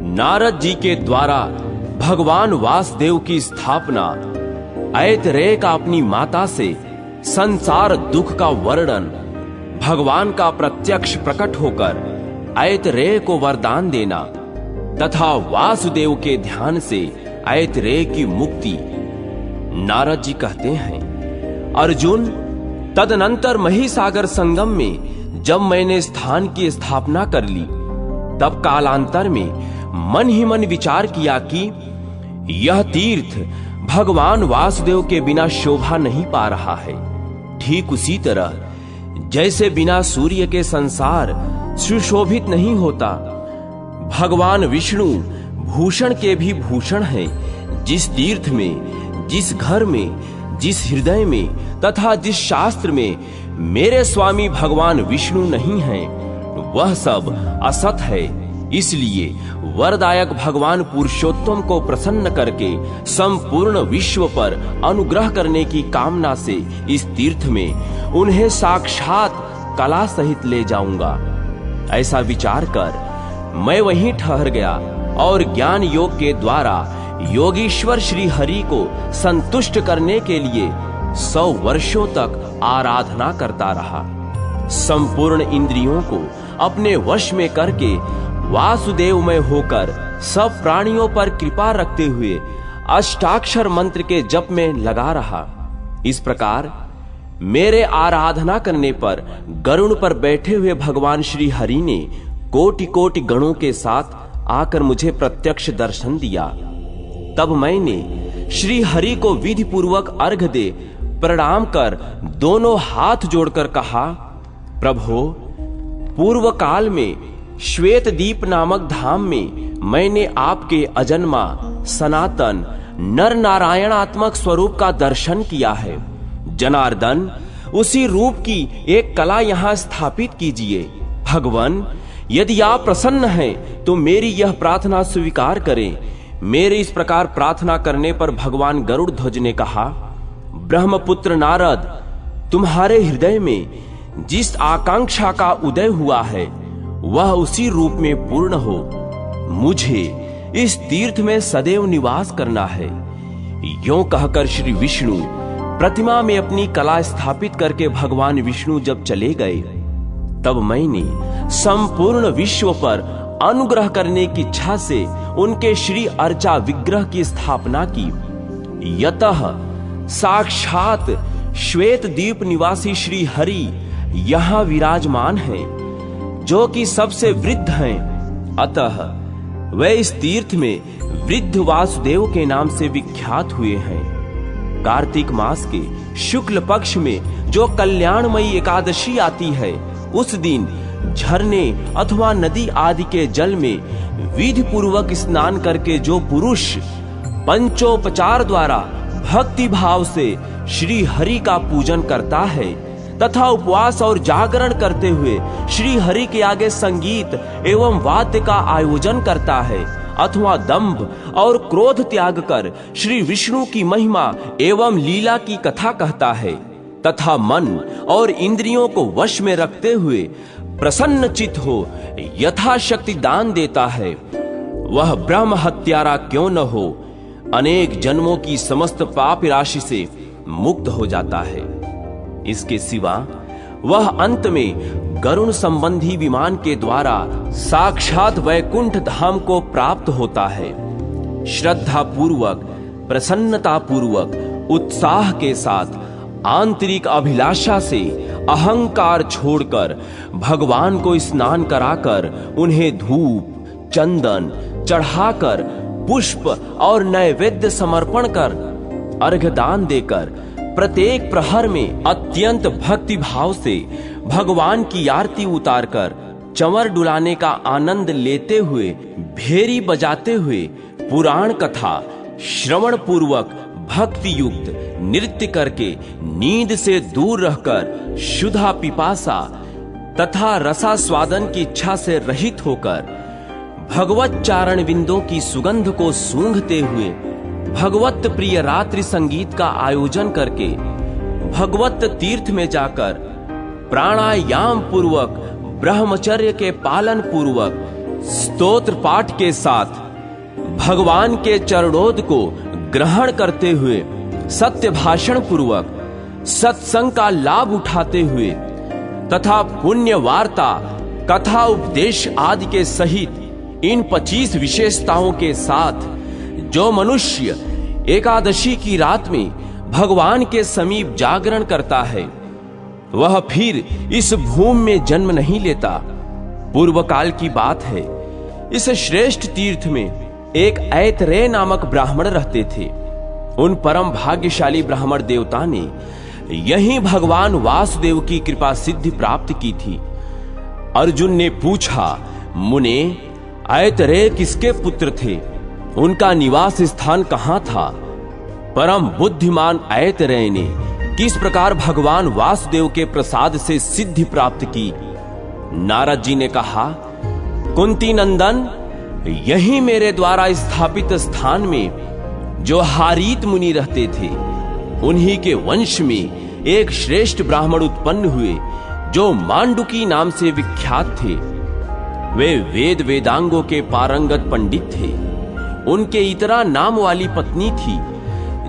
नारद जी के द्वारा भगवान वासुदेव की स्थापना, ऐतरेय का अपनी माता से संसार दुख का वर्णन, भगवान का प्रत्यक्ष प्रकट होकर ऐतरेय को वरदान देना तथा वासुदेव के ध्यान से ऐतरेय की मुक्ति। नारद जी कहते हैं, अर्जुन, तदनंतर महिसागर संगम में जब मैंने स्थान की स्थापना कर ली, तब कालांतर में मन ही मन विचार किया कि यह तीर्थ भगवान वासुदेव के बिना शोभा नहीं पा रहा है। ठीक उसी तरह जैसे बिना सूर्य के संसार सुशोभित नहीं होता, भगवान विष्णु भूषण के भी भूषण हैं। जिस तीर्थ में, जिस घर में, जिस हृदय में तथा जिस शास्त्र में मेरे स्वामी भगवान विष्णु नहीं हैं, वह सब असत है। इसलिए वरदायक भगवान पुरुषोत्तम को प्रसन्न करके संपूर्ण विश्व पर अनुग्रह करने की कामना से इस तीर्थ में उन्हें साक्षात कला सहित ले जाऊंगा। ऐसा विचार कर मैं वहीं ठहर गया और ज्ञान योग के द्वारा योगीश्वर श्री हरि को संतुष्ट करने के लिए 100 वर्षों तक आराधना करता रहा। संपूर्ण इंद्रियों को अपने वश में करके वासुदेव में होकर सब प्राणियों पर कृपा रखते हुए अष्टाक्षर मंत्र के जप में लगा रहा। इस प्रकार मेरे आराधना करने पर गरुड़ पर बैठे हुए भगवान श्री हरि ने कोटि कोटि गणों के साथ आकर मुझे प्रत्यक्ष दर्शन दिया। तब मैंने श्री हरि को विधि पूर्वक अर्घ्य दे प्रणाम कर दोनों हाथ जोड़कर कहा, प्रभो, पूर्व काल में श्वेत दीप नामक धाम में मैंने आपके अजन्मा सनातन नर नारायणात्मक स्वरूप का दर्शन किया है। जनार्दन, उसी रूप की एक कला यहाँ स्थापित कीजिए। भगवान, यदि आप प्रसन्न हैं तो मेरी यह प्रार्थना स्वीकार करें। मेरे इस प्रकार प्रार्थना करने पर भगवान गरुड़ ध्वज ने कहा, ब्रह्मपुत्र नारद, तुम्हारे हृदय में जिस आकांक्षा का उदय हुआ है वह उसी रूप में पूर्ण हो। मुझे इस तीर्थ में सदैव निवास करना है। यों कहकर श्री विष्णु प्रतिमा में अपनी कला स्थापित करके भगवान विष्णु जब चले गए, तब मैंने संपूर्ण विश्व पर अनुग्रह करने की इच्छा से उनके श्री अर्चा विग्रह की स्थापना की। यतः साक्षात श्वेत द्वीप निवासी श्री हरि यहाँ विराजमान हैं, जो कि सबसे वृद्ध हैं। अतः वे इस तीर्थ में वृद्ध वासुदेव के नाम से विख्यात हुए हैं। कार्तिक मास के शुक्ल पक्ष में जो कल्याणमयी एकादशी आती है, उस दिन झरने अथवा नदी आदि के जल में विधि पूर्वक स्नान करके जो पुरुष पंचोपचार द्वारा भक्ति भाव से श्री हरि का पूजन करता है तथा उपवास और जागरण करते हुए श्री हरि के आगे संगीत एवं वाद्य का आयोजन करता है, अथवा दंभ और क्रोध त्याग कर श्री विष्णु की महिमा एवं लीला की कथा कहता है तथा मन और इंद्रियों को वश में रखते हुए प्रसन्न चित्त हो यथाशक्ति दान देता है, वह ब्रह्म हत्यारा क्यों न हो, अनेक जन्मों की समस्त पाप राशि से मुक्त हो जाता है। इसके सिवा वह अंत में गरुण संबंधी विमान के द्वारा साक्षात वैकुंठ धाम को प्राप्त होता है। श्रद्धा पूर्वक, प्रसन्नता पूर्वक, उत्साह के साथ, आंतरिक अभिलाषा से अहंकार छोड़कर भगवान को स्नान कराकर उन्हें धूप चंदन चढ़ाकर पुष्प और नैवेद्य समर्पण कर अर्घदान देकर प्रत्येक प्रहर में अत्यंत भक्ति भाव से भगवान की आरती उतारकर चंवर डुलाने का आनंद लेते हुए, भेरी बजाते हुए, पुराण कथा श्रवण पूर्वक भक्ति युक्त नृत्य करके नींद से दूर रहकर शुद्धा पिपासा तथा रसास्वादन की इच्छा से रहित होकर भगवत चारण बिंदों की सुगंध को सूंघते हुए भगवत प्रिय रात्रि संगीत का आयोजन करके भगवत तीर्थ में जाकर प्राणायाम पूर्वक, ब्रह्मचर्य के पालन पूर्वक स्तोत्र पाठ के साथ भगवान के चरणोद को ग्रहण करते हुए, सत्य भाषण पूर्वक सत्संग का लाभ उठाते हुए तथा पुण्य वार्ता, कथा, उपदेश आदि के सहित इन 25 विशेषताओं के साथ जो मनुष्य एकादशी की रात में भगवान के समीप जागरण करता है, वह फिर इस भूमि में जन्म नहीं लेता। पूर्व काल की बात है, इस श्रेष्ठ तीर्थ में एक ऐतरेय नामक ब्राह्मण रहते थे। उन परम भाग्यशाली ब्राह्मण देवता ने यहीं भगवान वासुदेव की कृपा सिद्धि प्राप्त की थी। अर्जुन ने पूछा, मुने, ऐतरेय किसके पुत्र थे? उनका निवास स्थान कहां था? परम बुद्धिमान ऐतरेय ने किस प्रकार भगवान वासुदेव के प्रसाद से सिद्धि प्राप्त की? नारद जी ने कहा, कुंती नंदन, यही मेरे द्वारा स्थापित स्थान में जो हारीत मुनि रहते थे, उन्हीं के वंश में एक श्रेष्ठ ब्राह्मण उत्पन्न हुए जो मांडुकी नाम से विख्यात थे। वे वेद वेदांगों के पारंगत पंडित थे। उनके इतरा नाम वाली पत्नी थी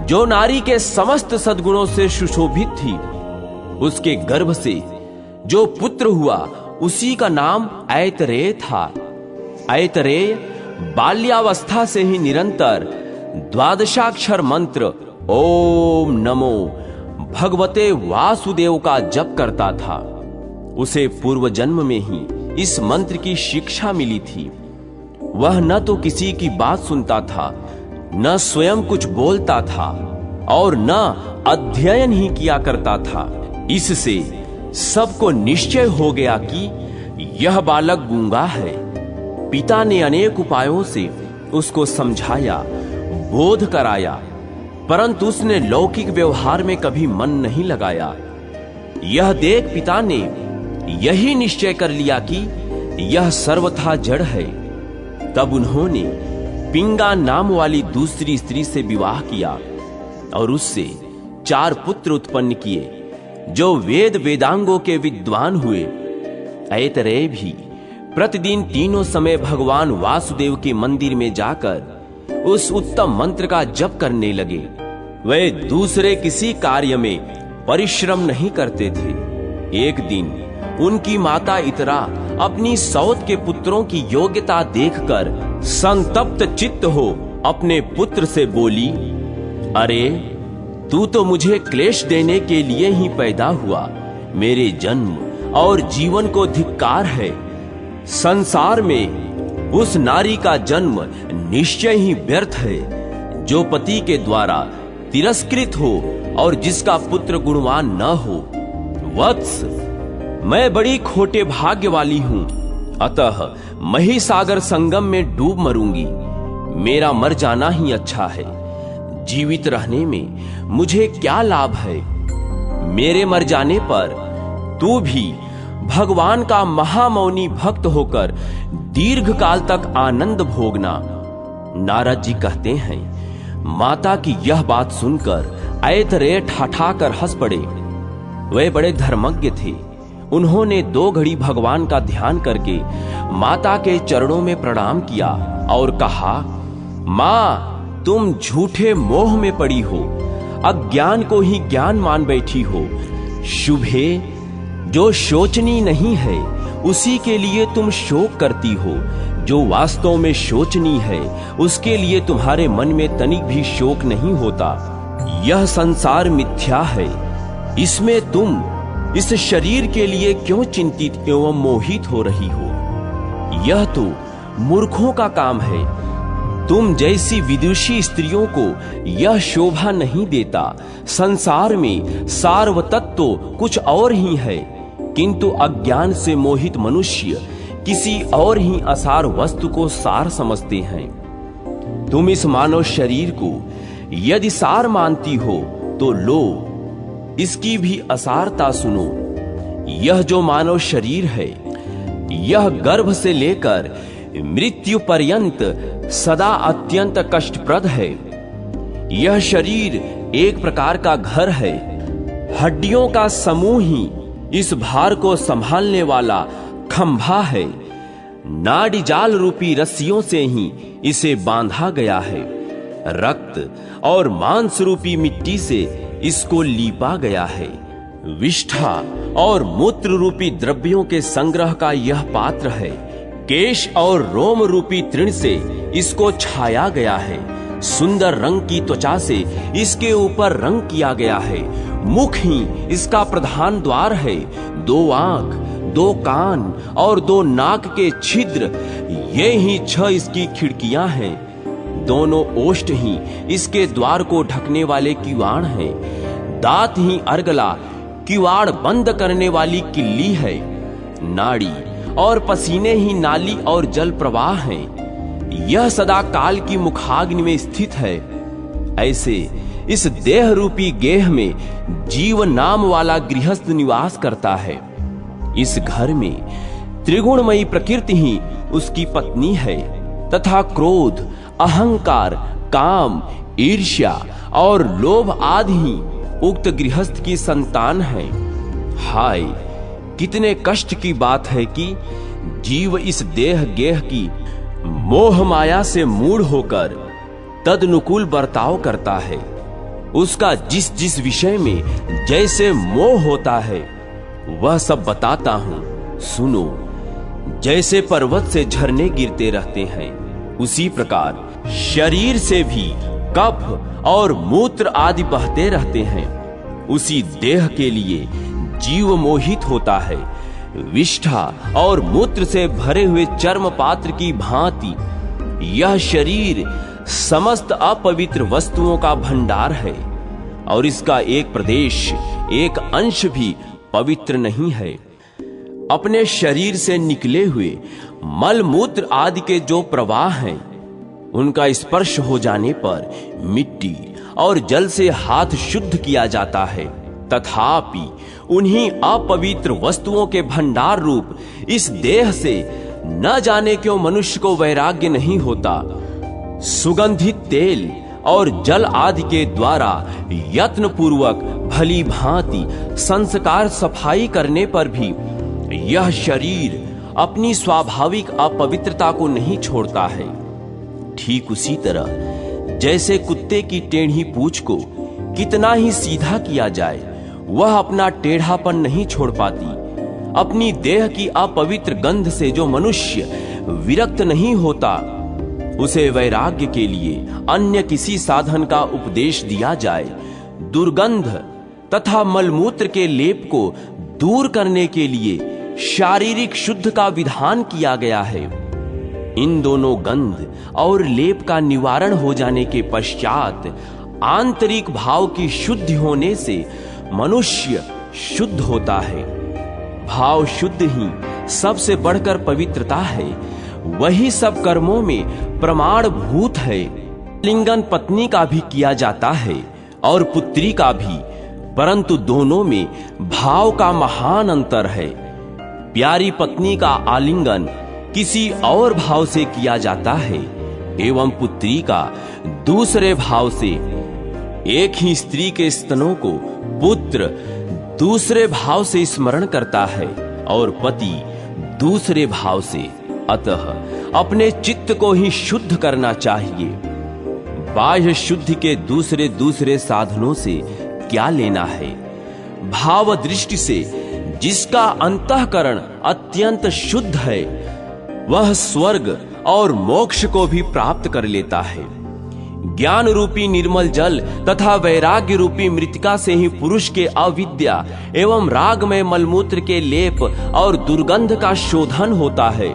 जो नारी के समस्त सद्गुणों से सुशोभित थी। उसके गर्भ से जो पुत्र हुआ उसी का नाम ऐतरेय था। ऐतरेय बाल्यावस्था से ही निरंतर द्वादशाक्षर मंत्र ओम नमो भगवते वासुदेव का जप करता था। उसे पूर्व जन्म में ही इस मंत्र की शिक्षा मिली थी। वह न तो किसी की बात सुनता था, न स्वयं कुछ बोलता था और न अध्ययन ही किया करता था। इससे सबको निश्चय हो गया कि यह बालक गूंगा है। पिता ने अनेक उपायों से उसको समझाया, बोध कराया, परंतु उसने लौकिक व्यवहार में कभी मन नहीं लगाया। यह देख पिता ने यही निश्चय कर लिया कि यह सर्वथा जड़ है। तब उन्होंने पिंगा नाम वाली दूसरी स्त्री से विवाह किया और उससे 4 पुत्र उत्पन्न किए जो वेद वेदांगों के विद्वान हुए। ऐतरेय भी प्रतिदिन तीनों समय भगवान वासुदेव के मंदिर में जाकर उस उत्तम मंत्र का जप करने लगे। वे दूसरे किसी कार्य में परिश्रम नहीं करते थे। एक दिन उनकी माता इतरा अपनी सौत के पुत्रों की योग्यता देखकर संतप्त चित्त हो अपने पुत्र से बोली, अरे तू तो मुझे क्लेश देने के लिए ही पैदा हुआ। मेरे जन्म और जीवन को धिक्कार है। संसार में उस नारी का जन्म निश्चय ही व्यर्थ है जो पति के द्वारा तिरस्कृत हो और जिसका पुत्र गुणवान न हो। वत्स, मैं बड़ी खोटे भाग्य वाली हूं, अतः महिसागर संगम में डूब मरूंगी। मेरा मर जाना ही अच्छा है। जीवित रहने में मुझे क्या लाभ है? मेरे मर जाने पर तू भी भगवान का महामौनी भक्त होकर दीर्घ काल तक आनंद भोगना। नारद जी कहते हैं, माता की यह बात सुनकर ऐतरेय ठाठाकर हंस पड़े। वे बड़े धर्मज्ञ थे। उन्होंने 2 घड़ी भगवान का ध्यान करके माता के चरणों में प्रणाम किया और कहा, मां, तुम झूठे मोह में पड़ी हो, अज्ञान को ही ज्ञान मान बैठी हो। शुभे, जो शोचनीय नहीं है उसी के लिए तुम शोक करती हो। जो वास्तव में शोचनीय है उसके लिए तुम्हारे मन में तनिक भी शोक नहीं होता। यह संसार मिथ्या है। इसमें तुम इस शरीर के लिए क्यों चिंतित एवं मोहित हो रही हो? यह तो मूर्खों का काम है। तुम जैसी विदुषी स्त्रियों को यह शोभा नहीं देता। संसार में सार्वतत्व तो कुछ और ही है, किंतु अज्ञान से मोहित मनुष्य किसी और ही असार वस्तु को सार समझते हैं। तुम इस मानव शरीर को यदि सार मानती हो तो लो, इसकी भी असारता सुनो। यह जो मानव शरीर है, यह गर्भ से लेकर मृत्यु पर्यंत सदा अत्यंत कष्टप्रद है। यह शरीर एक प्रकार का घर है। हड्डियों का समूह ही इस भार को संभालने वाला खंभा है। नाड़ी जाल रूपी रस्सियों से ही इसे बांधा गया है। रक्त और मांस रूपी मिट्टी से इसको लीपा गया है। विष्ठा और मूत्र रूपी द्रव्यों के संग्रह का यह पात्र है। केश और रोम रूपी तृण से इसको छाया गया है। सुंदर रंग की त्वचा से इसके ऊपर रंग किया गया है। मुख ही इसका प्रधान द्वार है। 2 आंख, 2 कान और 2 नाक के छिद्र, ये ही 6 इसकी खिड़कियां हैं। दोनों ओष्ठ ही इसके द्वार को ढकने वाले किवाड़ हैं। दांत ही अर्गला किवाड़ बंद करने वाली किल्ली है। नाड़ी और पसीने ही नाली और जल प्रवाह हैं। यह सदा काल की मुखाग्नि में स्थित है। ऐसे इस देह रूपी गेह में जीव नाम वाला गृहस्थ निवास करता है। इस घर में त्रिगुणमयी प्रकृति ही उसकी पत्नी है तथा क्रोध, अहंकार, काम, ईर्ष्या और लोभ आदि ही उक्त गृहस्थ की संतान है। हाय, कितने कष्ट की बात है कि जीव इस देह गेह की मोह माया से मूढ़ होकर तदनुकूल बर्ताव करता है। उसका जिस जिस विषय में जैसे मोह होता है वह सब बताता हूं, सुनो। जैसे पर्वत से झरने गिरते रहते हैं, उसी प्रकार शरीर से भी कफ और मूत्र आदि बहते रहते हैं। उसी देह के लिए जीव मोहित होता है। विष्ठा और मूत्र से भरे हुए चर्म पात्र की भांति यह शरीर समस्त अपवित्र वस्तुओं का भंडार है और इसका एक प्रदेश, एक अंश भी पवित्र नहीं है। अपने शरीर से निकले हुए मल मूत्र आदि के जो प्रवाह हैं, उनका स्पर्श हो जाने पर मिट्टी और जल से हाथ शुद्ध किया जाता है। तथापि उन्हीं अपवित्र वस्तुओं के भंडार रूप इस देह से न जाने क्यों मनुष्य को वैराग्य नहीं होता। सुगंधित तेल और जल आदि के द्वारा यत्न पूर्वक भली भांति संस्कार सफाई करने पर भी यह शरीर अपनी स्वाभाविक अपवित्रता को नहीं छोड़ता है। ठीक उसी तरह जैसे कुत्ते की टेढ़ी पूंछ को कितना ही सीधा किया जाए, वह अपना टेढ़ापन नहीं छोड़ पाती। अपनी देह की अपवित्र गंध से जो मनुष्य विरक्त नहीं होता, उसे वैराग्य के लिए अन्य किसी साधन का उपदेश दिया जाए। दुर्गंध तथा मलमूत्र के लेप को दूर करने के लिए शारीरिक शुद्ध का विधान किया गया है। इन दोनों गंध और लेप का निवारण हो जाने के पश्चात आंतरिक भाव की शुद्धि होने से मनुष्य शुद्ध होता है। भाव शुद्ध ही सबसे बढ़कर पवित्रता है। वही सब कर्मों में प्रमाण भूत है। लिंगन पत्नी का भी किया जाता है और पुत्री का भी, परंतु दोनों में भाव का महान अंतर है। प्यारी पत्नी का आलिंगन किसी और भाव से किया जाता है एवं पुत्री का दूसरे भाव से। एक ही स्त्री के स्तनों को पुत्र दूसरे भाव से स्मरण करता है और पति दूसरे भाव से। अतः अपने चित्त को ही शुद्ध करना चाहिए। बाह्य शुद्धि के दूसरे दूसरे साधनों से क्या लेना है। भाव दृष्टि से जिसका अंतःकरण अत्यंत शुद्ध है, वह स्वर्ग और मोक्ष को भी प्राप्त कर लेता है। ज्ञान रूपी निर्मल जल तथा वैराग्य रूपी मृतिका से ही पुरुष के अविद्या एवं राग में मलमूत्र के लेप और दुर्गंध का शोधन होता है।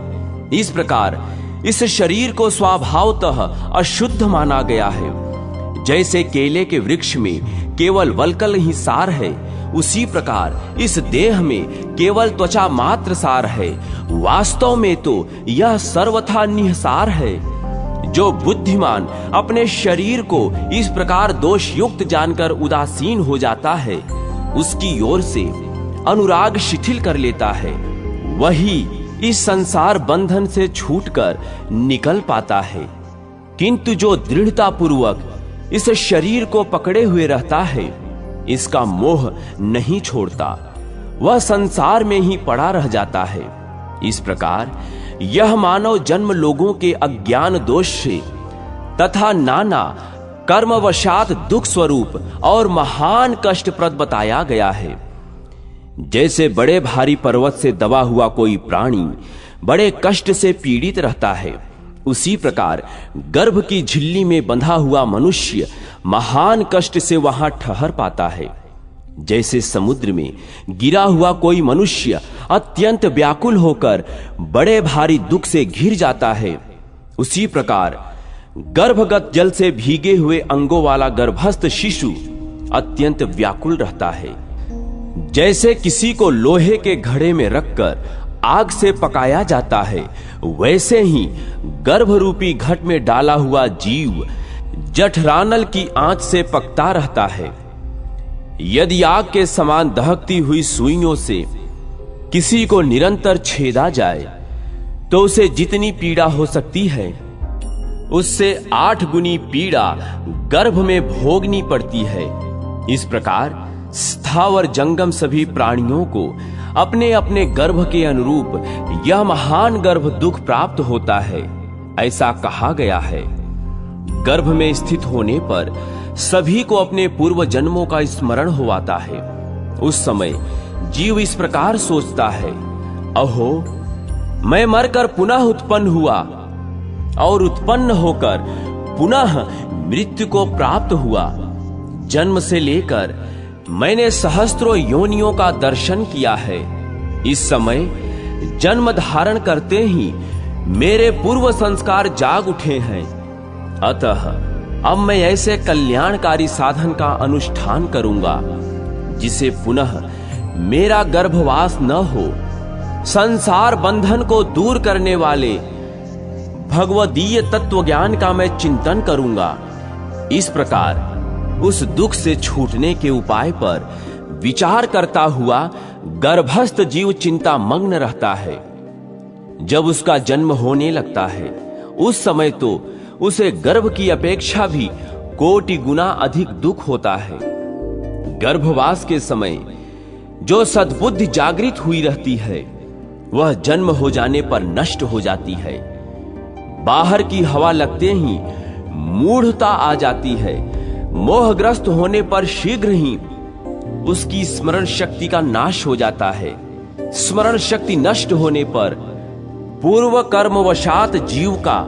इस प्रकार इस शरीर को स्वभावतः अशुद्ध माना गया है। जैसे केले के वृक्ष में केवल वल्कल ही सार है, उसी प्रकार इस देह में केवल त्वचा मात्र सार है। वास्तव में तो यह सर्वथा निहसार है। जो बुद्धिमान अपने शरीर को इस प्रकार दोष युक्त जानकर उदासीन हो जाता है, उसकी ओर से अनुराग शिथिल कर लेता है, वही इस संसार बंधन से छूटकर निकल पाता है। किंतु जो दृढ़ता पूर्वक इस शरीर को पकड़े हुए रहता है, इसका मोह नहीं छोड़ता, वह संसार में ही पड़ा रह जाता है। इस प्रकार यह मानव जन्म लोगों के अज्ञान दोष से तथा नाना कर्मवशात दुख स्वरूप और महान कष्टप्रद बताया गया है। जैसे बड़े भारी पर्वत से दबा हुआ कोई प्राणी बड़े कष्ट से पीड़ित रहता है, उसी प्रकार गर्भ की झिल्ली में बंधा हुआ मनुष्य महान कष्ट से वहां ठहर पाता है। जैसे समुद्र में गिरा हुआ कोई मनुष्य अत्यंत व्याकुल होकर बड़े भारी दुख से घिर जाता है, उसी प्रकार गर्भगत जल से भीगे हुए अंगों वाला गर्भस्थ शिशु अत्यंत व्याकुल रहता है। जैसे किसी को लोहे के घड़े में रखकर आग से पकाया जाता है, वैसे ही गर्भरूपी घट में डाला हुआ जीव जठरानल की आंच से पकता रहता है। यदि आग के समान दहकती हुई सुइयों से किसी को निरंतर छेदा जाए तो उसे जितनी पीड़ा हो सकती है, उससे 8 गुनी पीड़ा गर्भ में भोगनी पड़ती है। इस प्रकार स्थावर जंगम सभी प्राणियों को अपने अपने गर्भ के अनुरूप यह महान गर्भ दुख प्राप्त होता है, ऐसा कहा गया है। गर्भ में स्थित होने पर सभी को अपने पूर्व जन्मों का स्मरण हो आता है। उस समय जीव इस प्रकार सोचता है, अहो मैं मरकर पुनः उत्पन्न हुआ और उत्पन्न होकर पुनः मृत्यु को प्राप्त हुआ। जन्म से लेकर मैंने सहस्त्रों योनियों का दर्शन किया है। इस समय जन्म धारण करते ही मेरे पूर्व संस्कार जाग उठे हैं। अतः अब मैं ऐसे कल्याणकारी साधन का अनुष्ठान करूंगा जिसे पुनः मेरा गर्भवास न हो। संसार बंधन को दूर करने वाले भगवदीय तत्व ज्ञान का मैं चिंतन करूंगा। इस प्रकार उस दुख से छूटने के उपाय पर विचार करता हुआ गर्भस्थ जीव चिंता मग्न रहता है। जब उसका जन्म होने लगता है, उस समय तो उसे गर्भ की अपेक्षा भी कोटि गुना अधिक दुख होता है। गर्भवास के समय जो सद्बुद्धि जागृत हुई रहती है, वह जन्म हो जाने पर नष्ट हो जाती है। बाहर की हवा लगते ही मूढ़ता आ जाती है। मोहग्रस्त होने पर शीघ्र ही उसकी स्मरण शक्ति का नाश हो जाता है। स्मरण शक्ति नष्ट होने पर पूर्व कर्मवशात जीव का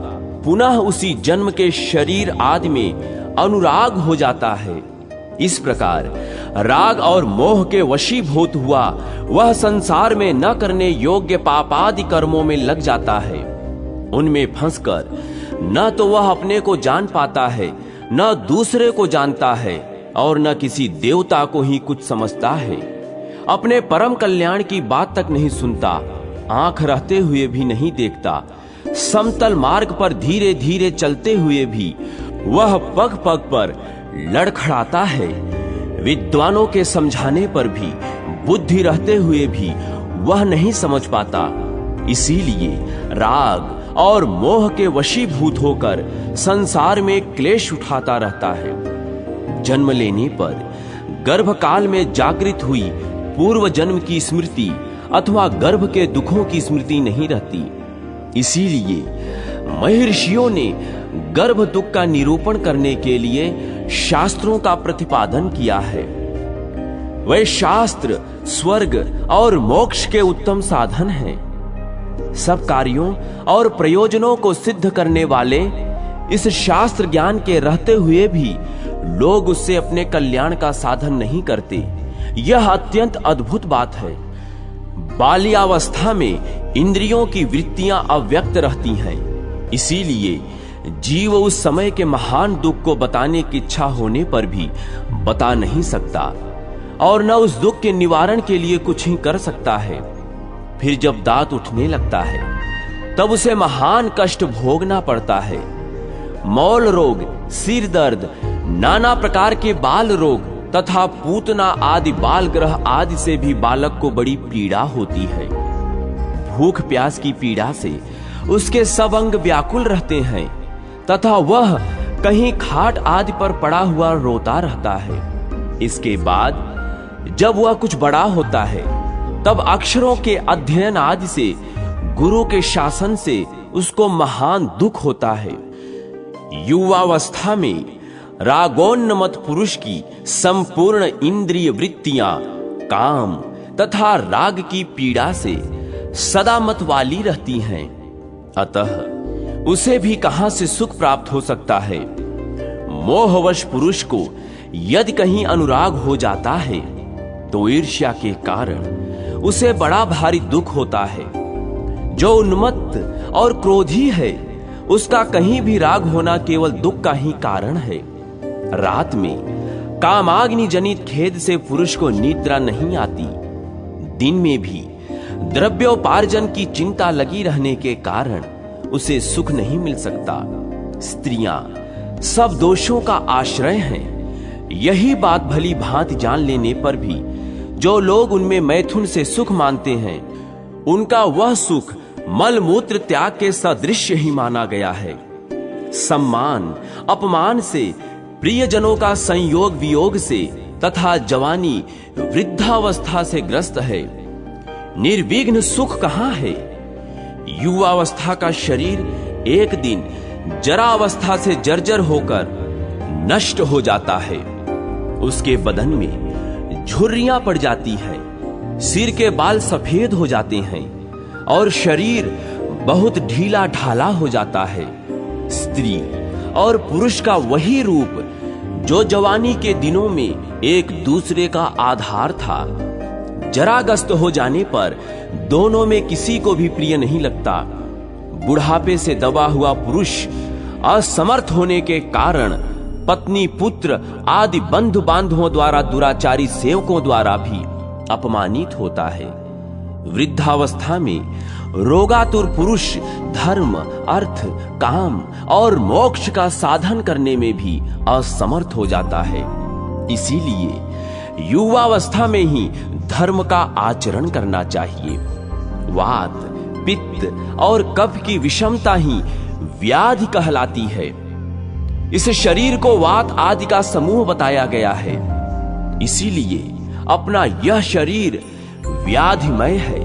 पुनः उसी जन्म के शरीर आदि में अनुराग हो जाता है। इस प्रकार राग और मोह के वशीभूत हुआ वह संसार में न करने योग्य पापादि कर्मों में लग जाता है। उनमें फंसकर न तो वह अपने को जान पाता है, न दूसरे को जानता है और न किसी देवता को ही कुछ समझता है। अपने परम कल्याण की बात तक नहीं सुनता, आंख रहते हुए भी नहीं देखता। समतल मार्ग पर धीरे धीरे चलते हुए भी वह पग पग पर लड़खड़ाता है। विद्वानों के समझाने पर भी, बुद्धि रहते हुए भी वह नहीं समझ पाता। इसीलिए राग और मोह के वशीभूत होकर संसार में क्लेश उठाता रहता है। जन्म लेने पर गर्भकाल में जागृत हुई पूर्व जन्म की स्मृति अथवा गर्भ के दुखों की स्मृति नहीं रहती। इसीलिए महर्षियों ने गर्भ दुख का निरूपण करने के लिए शास्त्रों का प्रतिपादन किया है। वे शास्त्र स्वर्ग और मोक्ष के उत्तम साधन हैं। सब कार्यों और प्रयोजनों को सिद्ध करने वाले इस शास्त्र ज्ञान के रहते हुए भी लोग उससे अपने कल्याण का साधन नहीं करते। यह अत्यंत अद्भुत बात है। बाल्यावस्था में इंद्रियों की वृत्तियां अव्यक्त रहती हैं। इसीलिए जीव उस समय के महान दुख को बताने की इच्छा होने पर भी बता नहीं सकता और न उस दुख के निवारण के लिए कुछ ही कर सकता है। फिर जब दांत उठने लगता है तब उसे महान कष्ट भोगना पड़ता है। मौल रोग, सिर दर्द, नाना प्रकार के बाल रोग तथा पूतना आदि बाल ग्रह आदि से भी बालक को बड़ी पीड़ा होती है। भूख प्यास की पीड़ा से उसके सब अंग व्याकुल रहते हैं तथा वह कहीं खाट आदि पर पड़ा हुआ रोता रहता है। इसके बाद जब वह कुछ बड़ा होता है तब अक्षरों के अध्ययन आदि से गुरु के शासन से उसको महान दुख होता है। युवावस्था में रागोन्नमत पुरुष की संपूर्ण इंद्रिय वृत्तियां काम तथा राग की पीड़ा से सदा मत वाली रहती हैं। अतः उसे भी कहां से सुख प्राप्त हो सकता है। मोहवश पुरुष को यदि कहीं अनुराग हो जाता है तो ईर्ष्या के कारण उसे बड़ा भारी दुख होता है। जो उन्मत्त और क्रोधी है उसका कहीं भी राग होना केवल दुख का ही कारण है। रात में कामाग्नि जनित खेद से पुरुष को निद्रा नहीं आती। दिन में भी द्रव्योपार्जन की चिंता लगी रहने के कारण उसे सुख नहीं मिल सकता। स्त्रियां सब दोषों का आश्रय हैं। यही बात भली भांति जान लेने पर भी जो लोग उनमें मैथुन से सुख मानते हैं, उनका वह सुख मलमूत्र त्याग के सदृश ही माना गया है। सम्मान अपमान से, प्रियजनों का संयोग वियोग से तथा जवानी वृद्धावस्था से ग्रस्त है। निर्विघ्न सुख कहां है। युवावस्था का शरीर एक दिन जरावस्था से जर्जर होकर नष्ट हो जाता है। उसके बदन में झुर्रियां पड़ जाती हैं, सिर के बाल सफेद हो जाते हैं और शरीर बहुत ढीला ढाला हो जाता है। स्त्री और पुरुष का वही रूप जो जवानी के दिनों में एक दूसरे का आधार था, जराग्रस्त हो जाने पर दोनों में किसी को भी प्रिय नहीं लगता। बुढ़ापे से दबा हुआ पुरुष असमर्थ होने के कारण पत्नी, पुत्र आदि बंधु बांधवों द्वारा, दुराचारी सेवकों द्वारा भी अपमानित होता है। वृद्धावस्था में रोगातुर पुरुष धर्म, अर्थ, काम और मोक्ष का साधन करने में भी असमर्थ हो जाता है। इसीलिए युवावस्था में ही धर्म का आचरण करना चाहिए। वात, पित्त और कफ की विषमता ही व्याधि कहलाती है। इस शरीर को वात आदि का समूह बताया गया है। इसीलिए अपना यह शरीर व्याधिमय है,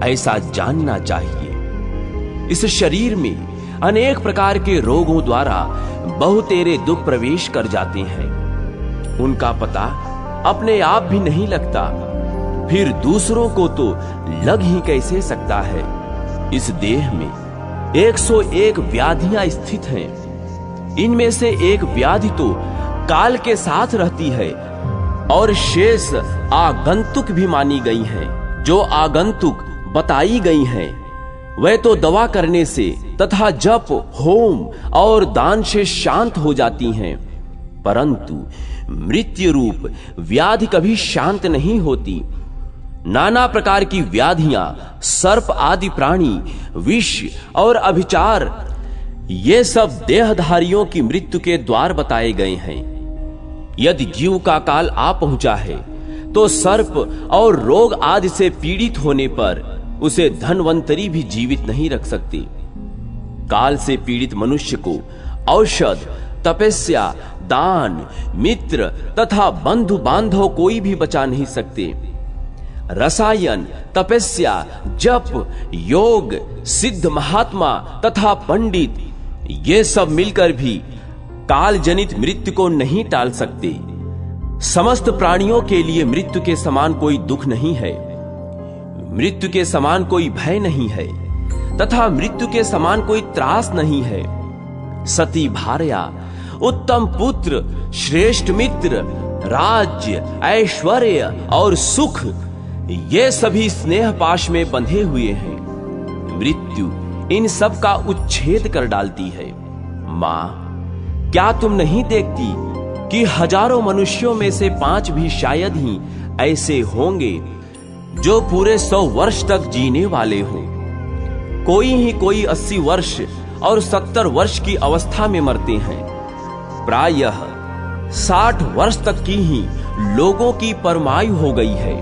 ऐसा जानना चाहिए। इस शरीर में अनेक प्रकार के रोगों द्वारा बहुतेरे दुख प्रवेश कर जाते हैं। उनका पता अपने आप भी नहीं लगता, फिर दूसरों को तो लग ही कैसे सकता है। इस देह में 101 व्याधियां स्थित हैं। इनमें से एक व्याधि तो काल के साथ रहती है और शेष आगंतुक भी मानी गई हैं। जो आगंतुक बताई गई हैं वह तो दवा करने से तथा जप, होम और दान से शांत हो जाती हैं, परंतु मृत्यु रूप व्याधि कभी शांत नहीं होती। नाना प्रकार की व्याधियां, सर्प आदि प्राणी, विष और अभिचार, ये सब देहधारियों की मृत्यु के द्वार बताए गए हैं। यदि जीव का काल आ पहुंचा है तो सर्प और रोग आदि से पीड़ित होने पर उसे धनवंतरी भी जीवित नहीं रख सकती। काल से पीड़ित मनुष्य को औषध, तपस्या, दान, मित्र तथा बंधु बांधव कोई भी बचा नहीं सकते। रसायन, तपस्या, जप, योग, सिद्ध महात्मा तथा पंडित, ये सब मिलकर भी काल जनित मृत्यु को नहीं टाल सकते। समस्त प्राणियों के लिए मृत्यु के समान कोई दुख नहीं है, मृत्यु के समान कोई भय नहीं है तथा मृत्यु के समान कोई त्रास नहीं है। सती भार्या, उत्तम पुत्र, श्रेष्ठ मित्र, राज्य, ऐश्वर्य और सुख, ये सभी स्नेह पाश में बंधे हुए हैं। मृत्यु इन सब का उच्छेद कर डालती है। मां, क्या तुम नहीं देखती कि हजारों मनुष्यों में से 5 भी शायद ही ऐसे होंगे जो पूरे 100 वर्ष तक जीने वाले हों। कोई ही कोई 80 वर्ष और 70 वर्ष की अवस्था में मरते हैं। प्रायः 60 वर्ष तक की ही लोगों की परमायु हो गई है,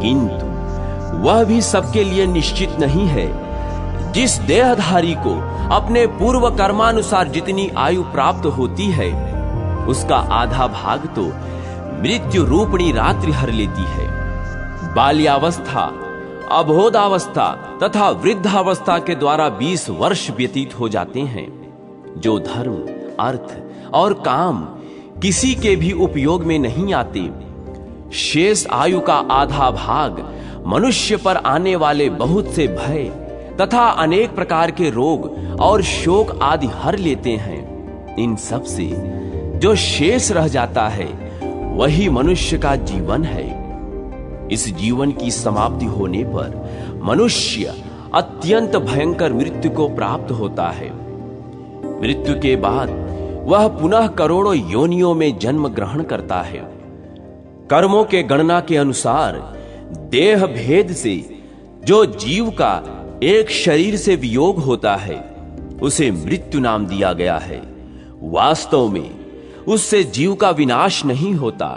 किंतु वह भी सबके लिए निश्चित नहीं है। जिस देहधारी को अपने पूर्व कर्मानुसार जितनी आयु प्राप्त होती है, उसका आधा भाग तो मृत्यु रूपणी रात्रि हर लेती है। बाल्यावस्था अबोधावस्था तथा वृद्धावस्था के द्वारा 20 वर्ष व्यतीत हो जाते हैं, जो धर्म, अर्थ और काम किसी के भी उपयोग में नहीं आते। शेष आयु का आधा भाग मनुष्य पर आने वाले बहुत से भय तथा अनेक प्रकार के रोग और शोक आदि हर लेते हैं। इन सब से जो शेष रह जाता है वही मनुष्य का जीवन है। इस जीवन की समाप्ति होने पर मनुष्य अत्यंत भयंकर मृत्यु को प्राप्त होता है। मृत्यु के बाद वह पुनः करोड़ों योनियों में जन्म ग्रहण करता है। कर्मों के गणना के अनुसार देह भेद से जो जीव का एक शरीर से वियोग होता है उसे मृत्यु नाम दिया गया है। वास्तव में उससे जीव का विनाश नहीं होता।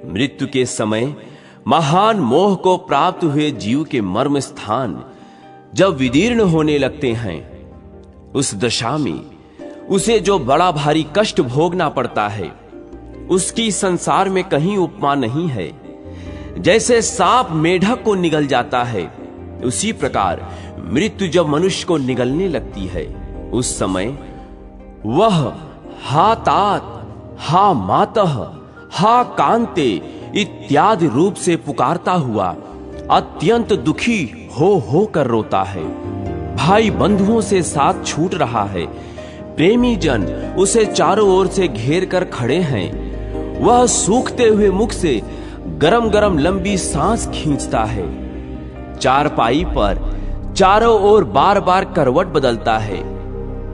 मृत्यु के समय महान मोह को प्राप्त हुए जीव के मर्म स्थान जब विदीर्ण होने लगते हैं, उस दशा में उसे जो बड़ा भारी कष्ट भोगना पड़ता है उसकी संसार में कहीं उपमा नहीं है। जैसे सांप मेढक को निगल जाता है, उसी प्रकार मृत्यु जब मनुष्य को निगलने लगती है उस समय वह हा तात, हा मातः, हा कांते इत्यादि रूप से पुकारता हुआ अत्यंत दुखी हो कर रोता है। भाई बंधुओं से साथ छूट रहा है, प्रेमी जन उसे चारों ओर से घेर कर खड़े हैं। वह सूखते हुए मुख से गरम गरम लंबी सांस खींचता है। चारपाई पर चारों ओर बार बार करवट बदलता है।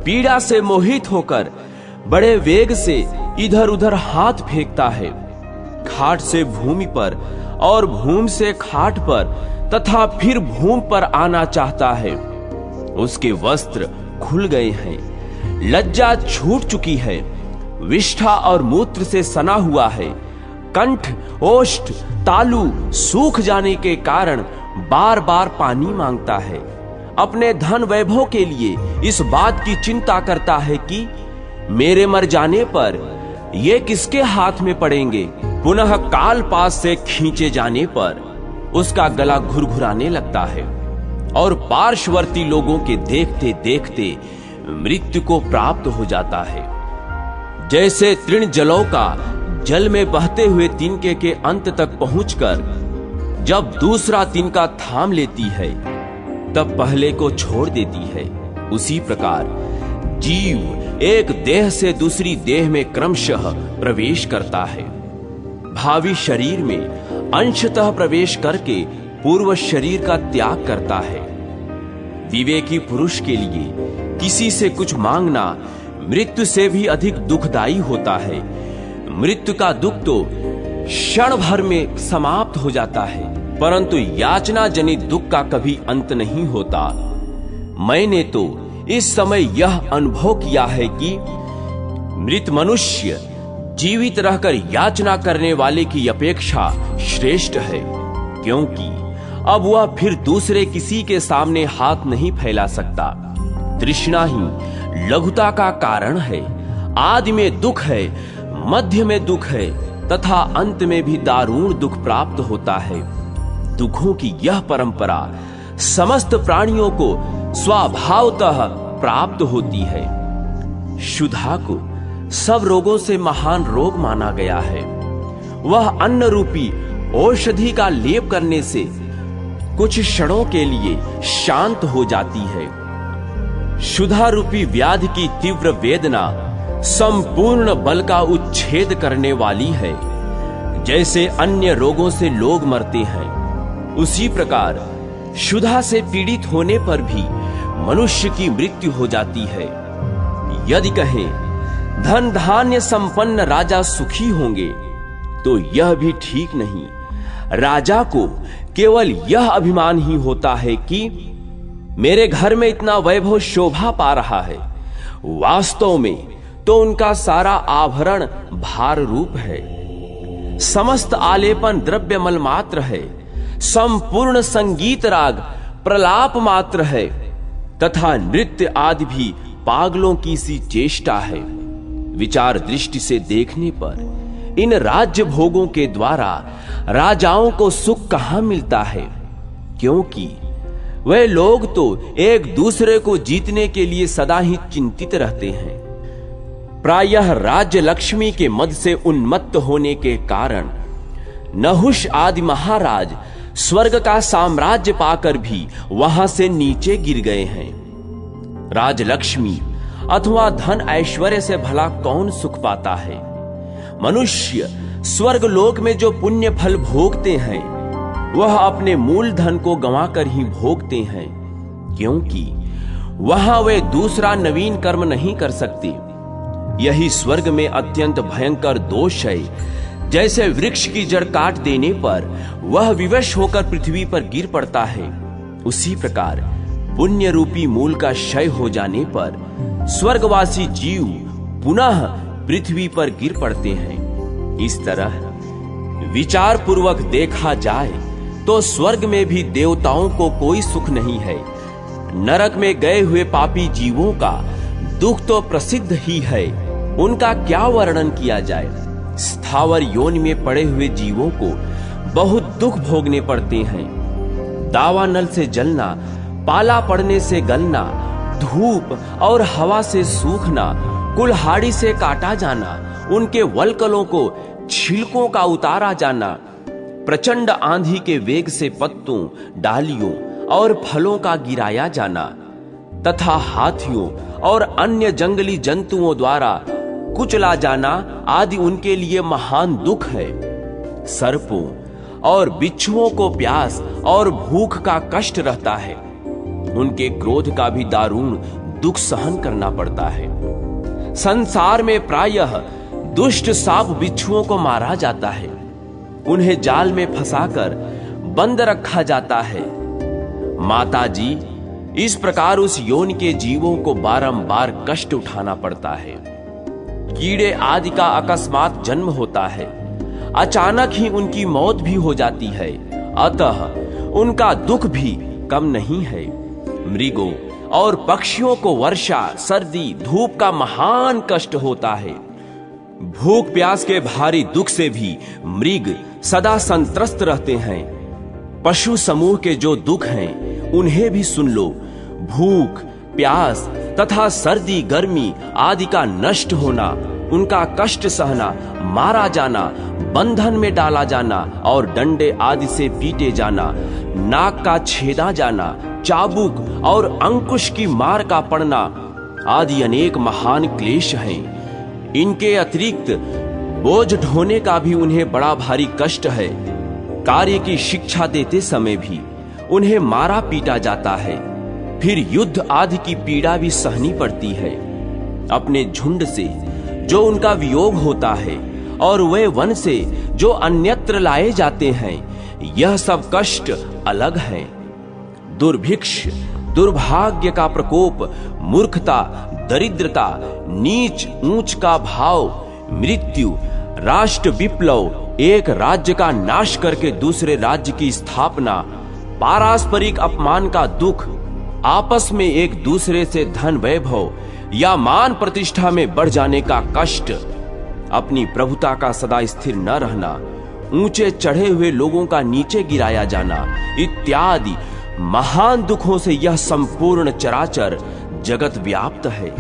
पीड़ा से मोहित होकर बड़े वेग से इधर उधर हाथ फेंकता है। खाट से भूमि पर और भूमि से खाट पर तथा फिर भूमि पर आना चाहता है। उसके वस्त्र खुल गए हैं, लज्जा छूट चुकी है, विष्ठा और मूत्र से सना हुआ है। कंठ, ओष्ठ, तालू सूख जाने के कारण बार बार पानी मांगता है। अपने धन वैभव के लिए इस बात की चिंता करता है कि मेरे मर जाने पर ये किसके हाथ में पड़ेंगे। पुनः काल पास से खींचे जाने पर उसका गला घुरघुराने लगता है और पार्श्ववर्ती लोगों के देखते देखते मृत्यु को प्राप्त हो जाता है। जैसे तृण जलौ का जल में बहते हुए तिनके के अंत तक पहुंचकर जब दूसरा तिनका थाम लेती है तब पहले को छोड़ देती है, उसी प्रकार जीव एक देह से दूसरी देह में क्रमशः प्रवेश करता है। भावी शरीर में अंशतः प्रवेश करके पूर्व शरीर का त्याग करता है। विवेकी पुरुष के लिए किसी से कुछ मांगना मृत्यु से भी अधिक दुखदायी होता है। मृत्यु का दुख तो क्षण भर में समाप्त हो जाता है, परंतु याचना जनित दुख का कभी अंत नहीं होता। मैंने तो इस समय यह अनुभव किया है कि मृत मनुष्य जीवित रहकर याचना करने वाले की अपेक्षा श्रेष्ठ है, क्योंकि अब वह फिर दूसरे किसी के सामने हाथ नहीं फैला सकता। तृष्णा ही लघुता का कारण है। आदि में दुख है, मध्य में दुख है तथा अंत में भी दारुण दुख प्राप्त होता है। दुखों की यह परंपरा समस्त प्राणियों को स्वभावतः प्राप्त होती है। क्षुधा को सब रोगों से महान रोग माना गया है। वह अन्न रूपी औषधि का लेप करने से कुछ क्षणों के लिए शांत हो जाती है। क्षुधा रूपी व्याधि की तीव्र वेदना संपूर्ण बल का उच्छेद करने वाली है। जैसे अन्य रोगों से लोग मरते हैं, उसी प्रकार क्षुधा से पीड़ित होने पर भी मनुष्य की मृत्यु हो जाती है। यदि कहें धन धान्य संपन्न राजा सुखी होंगे तो यह भी ठीक नहीं। राजा को केवल यह अभिमान ही होता है कि मेरे घर में इतना वैभव शोभा पा रहा है। वास्तव में तो उनका सारा आभरण भार रूप है। समस्त आलेपन द्रव्यमल मात्र है। संपूर्ण संगीत राग प्रलाप मात्र है तथा नृत्य आदि भी पागलों की सी चेष्टा है। विचार दृष्टि से देखने पर इन राज्य भोगों के द्वारा राजाओं को सुख कहां मिलता है, क्योंकि वे लोग तो एक दूसरे को जीतने के लिए सदा ही चिंतित रहते हैं। प्रायः राज्य लक्ष्मी के मद से उन्मत्त होने के कारण नहुष आदि महाराज स्वर्ग का साम्राज्य पाकर भी वहां से नीचे गिर गए हैं। राजलक्ष्मी अथवा धन ऐश्वर्य से भला कौन सुख पाता है? मनुष्य स्वर्ग लोक में जो पुण्य फल भोगते हैं वह अपने मूल धन को गंवाकर ही भोगते हैं, क्योंकि वहां वे दूसरा नवीन कर्म नहीं कर सकते। यही स्वर्ग में अत्यंत भयंकर दोष है। जैसे वृक्ष की जड़ काट देने पर वह विवश होकर पृथ्वी पर गिर पड़ता है, उसी प्रकार पुण्य रूपी मूल का क्षय हो जाने पर स्वर्गवासी जीव पुनः पृथ्वी पर गिर पड़ते हैं। इस तरह विचार पूर्वक देखा जाए तो स्वर्ग में भी देवताओं को कोई सुख नहीं है। नरक में गए हुए पापी जीवों का दुख तो प्रसिद्ध ही है, उनका क्या वर्णन किया जाए। स्थावर योनि में पड़े हुए जीवों को बहुत दुख भोगने पड़ते हैं। दावानल से जलना, पाला पड़ने से गलना, धूप और हवा से सूखना, कुल्हाड़ी से काटा जाना, उनके वल्कलों को छिलकों का उतारा जाना, प्रचंड आंधी के वेग से पत्तों, डालियों और फलों का गिराया जाना तथा हाथियों और अन्य जंगली जंतुओं द्वारा कुचला जाना आदि उनके लिए महान दुख है। सर्पों और बिच्छुओं को प्यास और भूख का कष्ट रहता है। उनके क्रोध का भी दारुण दुख सहन करना पड़ता है। संसार में प्रायः दुष्ट सांप बिच्छुओं को मारा जाता है, उन्हें जाल में फंसाकर बंद रखा जाता है। माता जी, इस प्रकार उस योनि के जीवों को बारंबार कष्ट उठाना पड़ता है। कीड़े आदि का अकस्मात जन्म होता है, अचानक ही उनकी मौत भी हो जाती है, अतः उनका दुख भी कम नहीं है। मृगों और पक्षियों को वर्षा, सर्दी, धूप का महान कष्ट होता है। भूख प्यास के भारी दुख से भी मृग सदा संत्रस्त रहते हैं। पशु समूह के जो दुख हैं उन्हें भी सुन लो। भूख, प्यास तथा सर्दी, गर्मी आदि का नष्ट होना, उनका कष्ट सहना, मारा जाना, बंधन में डाला जाना और डंडे आदि से पीटे जाना, नाक का छेदा जाना, चाबुक और अंकुश की मार का पड़ना आदि अनेक महान क्लेश हैं। इनके अतिरिक्त बोझ ढोने का भी उन्हें बड़ा भारी कष्ट है। कार्य की शिक्षा देते समय भी उन्हें मारा पीटा जाता है। फिर युद्ध आदि की पीड़ा भी सहनी पड़ती है। अपने झुंड से जो उनका वियोग होता है और वे वन से जो अन्यत्र लाए जाते हैं, यह सब कष्ट अलग है। दुर्भिक्ष, दुर्भाग्य का प्रकोप, मूर्खता, दरिद्रता, नीच ऊंच का भाव, मृत्यु, राष्ट्र विप्लव, एक राज्य का नाश करके दूसरे राज्य की स्थापना, पारस्परिक अपमान का दुख, आपस में एक दूसरे से धन वैभव या मान प्रतिष्ठा में बढ़ जाने का कष्ट, अपनी प्रभुता का सदा स्थिर न रहना, ऊंचे चढ़े हुए लोगों का नीचे गिराया जाना इत्यादि महान दुखों से यह संपूर्ण चराचर जगत व्याप्त है।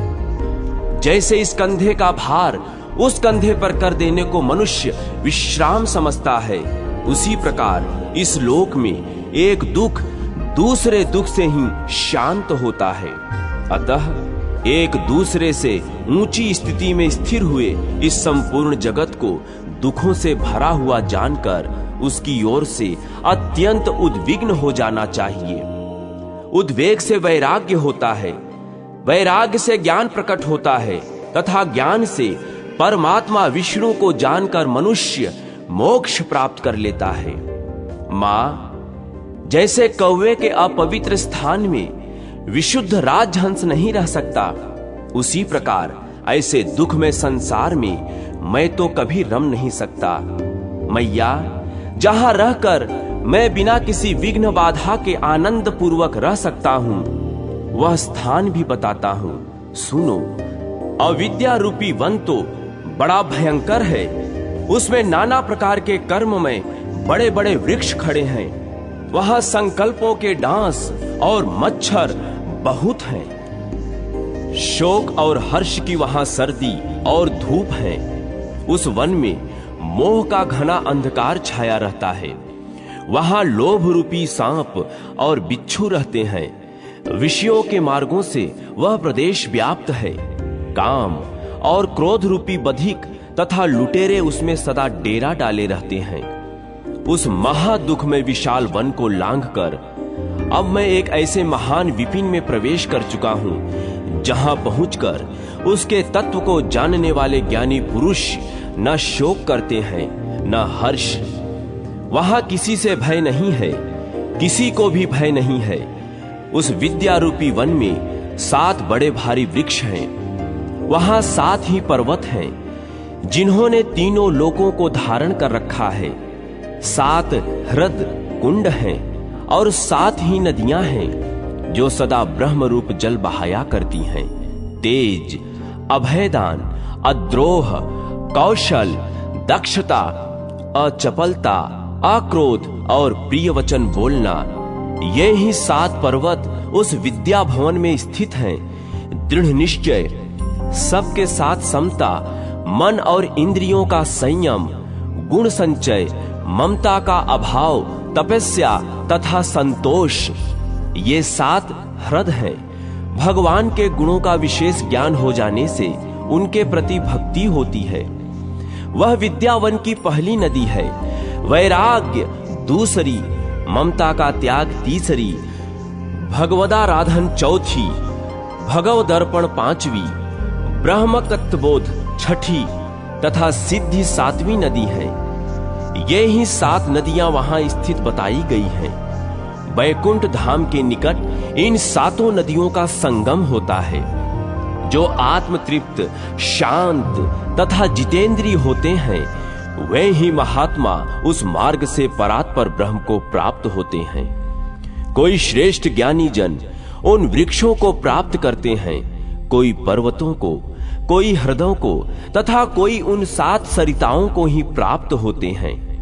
जैसे इस कंधे का भार उस कंधे पर कर देने को मनुष्य विश्राम समझता है, उसी प्रकार इस लोक में एक दुख दूसरे दुख से ही शांत होता है। अतः एक दूसरे से ऊंची स्थिति में स्थिर हुए इस संपूर्ण जगत को दुखों से भरा हुआ जानकर उसकी ओर से अत्यंत उद्विग्न हो जाना चाहिए। उद्वेग से वैराग्य होता है, वैराग्य से ज्ञान प्रकट होता है तथा ज्ञान से परमात्मा विष्णु को जानकर मनुष्य मोक्ष प्राप्त कर लेता है। मां, जैसे कौवे के अपवित्र स्थान में विशुद्ध राजहंस नहीं रह सकता, उसी प्रकार ऐसे दुख में संसार में मैं तो कभी रम नहीं सकता। मैया, जहां रहकर मैं बिना किसी विघ्न बाधा के आनंद पूर्वक रह सकता हूं, वह स्थान भी बताता हूं। सुनो, अविद्या रूपी वन तो बड़ा भयंकर है। उसमें नाना प्रकार के कर्म में बड़े बड़े वृक्ष खड़े हैं। वहां संकल्पों के डांस और मच्छर बहुत हैं। शोक और हर्ष की वहां सर्दी और धूप है। उस वन में मोह का घना अंधकार छाया रहता है। वहां लोभ रूपी सांप और बिच्छू रहते हैं। विषयों के मार्गों से वह प्रदेश व्याप्त है। काम और क्रोध रूपी बधिक तथा लुटेरे उसमें सदा डेरा डाले रहते हैं। उस महादुख में विशाल वन को लांघकर अब मैं एक ऐसे महान विपिन में प्रवेश कर चुका हूं, जहां पहुंचकर उसके तत्व को जानने वाले ज्ञानी पुरुष न शोक करते हैं न हर्ष। वहां किसी से भय नहीं है, किसी को भी भय नहीं है। उस विद्या रूपी वन में 7 बड़े भारी वृक्ष हैं। वहां 7 ही पर्वत हैं, जिन्होंने तीनों लोकों को धारण कर रखा है। 7 ह्रद कुंड हैं और 7 ही नदियां हैं, जो सदा ब्रह्म रूप जल बहाया करती हैं। तेज, अभयदान, अद्रोह, कौशल, दक्षता, अचपलता, अक्रोध और प्रिय वचन बोलना, ये ही 7 पर्वत उस विद्या भवन में स्थित हैं। दृढ़ निश्चय, सबके साथ समता, मन और इंद्रियों का संयम, गुण संचय, ममता का अभाव, तपस्या तथा संतोष, ये 7 ह्रद हैं। भगवान के गुणों का विशेष ज्ञान हो जाने से उनके प्रति भक्ति होती है। वह विद्यावन की पहली नदी है, वैराग्य दूसरी, ममता का त्याग तीसरी, भगवदाराधन चौथी, भगवदर्पण पांचवी, ब्रह्मतत्वबोध छठी तथा सिद्धि 7वीं नदी है। ये ही 7 नदियां वहां स्थित बताई गई हैं। वैकुंठ धाम के निकट इन 7 नदियों का संगम होता है। जो आत्मतृप्त, शांत तथा जितेंद्रिय होते हैं, वे ही महात्मा उस मार्ग से परात्पर ब्रह्म को प्राप्त होते हैं। कोई श्रेष्ठ ज्ञानी जन उन वृक्षों को प्राप्त करते हैं, कोई पर्वतों को, कोई हृदयों को तथा कोई उन 7 सरिताओं को ही प्राप्त होते हैं।